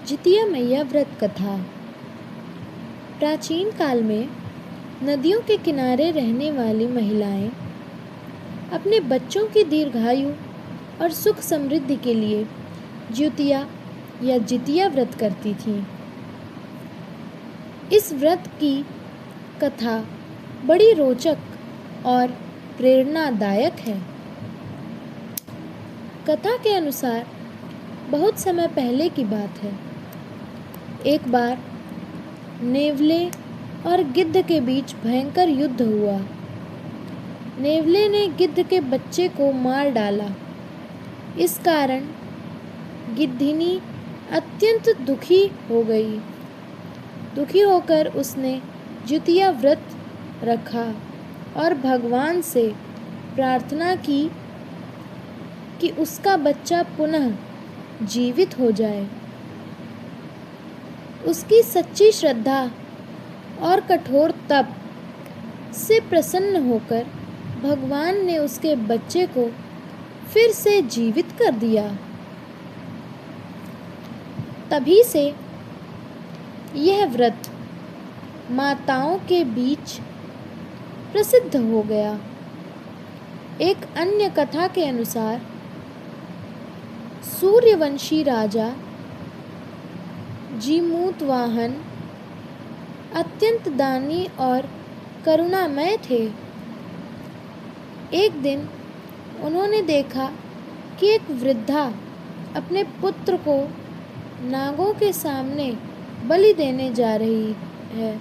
जितिया मैया व्रत कथा। प्राचीन काल में नदियों के किनारे रहने वाली महिलाएं अपने बच्चों की दीर्घायु और सुख समृद्धि के लिए ज्योतिया या जितिया व्रत करती थीं। इस व्रत की कथा बड़ी रोचक और प्रेरणादायक है। कथा के अनुसार बहुत समय पहले की बात है। एक बार नेवले और गिद्ध के बीच भयंकर युद्ध हुआ। नेवले ने गिद्ध के बच्चे को मार डाला। इस कारण गिद्धिनी अत्यंत दुखी हो गई। दुखी होकर उसने जितिया व्रत रखा और भगवान से प्रार्थना की कि उसका बच्चा पुनः जीवित हो जाए। उसकी सच्ची श्रद्धा और कठोर तप से प्रसन्न होकर भगवान ने उसके बच्चे को फिर से जीवित कर दिया। तभी से यह व्रत माताओं के बीच प्रसिद्ध हो गया। एक अन्य कथा के अनुसार सूर्यवंशी राजा जीमूतवाहन अत्यंत दानी और करुणामय थे। एक दिन उन्होंने देखा कि एक वृद्धा अपने पुत्र को नागों के सामने बलि देने जा रही है।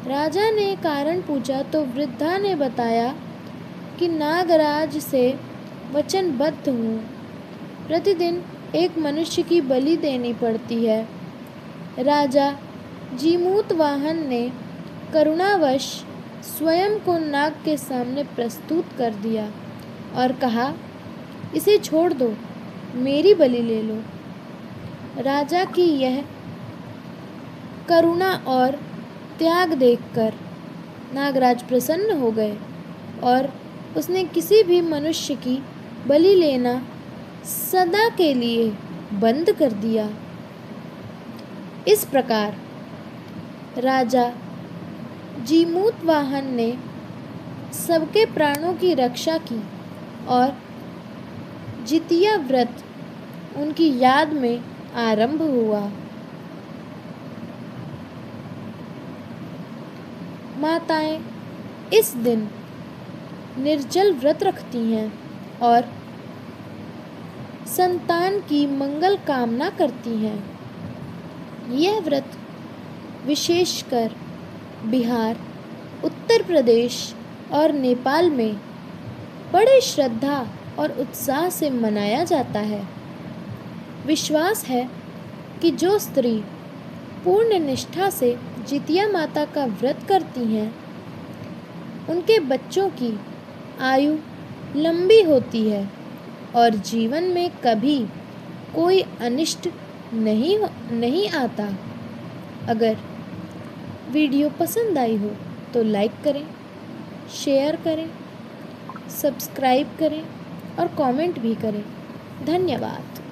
राजा ने कारण पूछा तो वृद्धा ने बताया कि नागराज से वचनबद्ध हूँ, प्रतिदिन एक मनुष्य की बलि देनी पड़ती है। राजा जीमूतवाहन ने करुणावश स्वयं को नाग के सामने प्रस्तुत कर दिया और कहा, इसे छोड़ दो, मेरी बलि ले लो। राजा की यह करुणा और त्याग देखकर नागराज प्रसन्न हो गए और उसने किसी भी मनुष्य की बलि लेना सदा के लिए बंद कर दिया। इस प्रकार राजा जीमूतवाहन ने सबके प्राणों की रक्षा की और जितिया व्रत उनकी याद में आरंभ हुआ। माताएं इस दिन निर्जल व्रत रखती हैं और संतान की मंगल कामना करती हैं। यह व्रत विशेषकर बिहार, उत्तर प्रदेश और नेपाल में बड़े श्रद्धा और उत्साह से मनाया जाता है। विश्वास है कि जो स्त्री पूर्ण निष्ठा से जितिया माता का व्रत करती हैं, उनके बच्चों की आयु लंबी होती है और जीवन में कभी कोई अनिष्ट नहीं आता। अगर वीडियो पसंद आई हो तो लाइक करें, शेयर करें, सब्सक्राइब करें और कमेंट भी करें। धन्यवाद।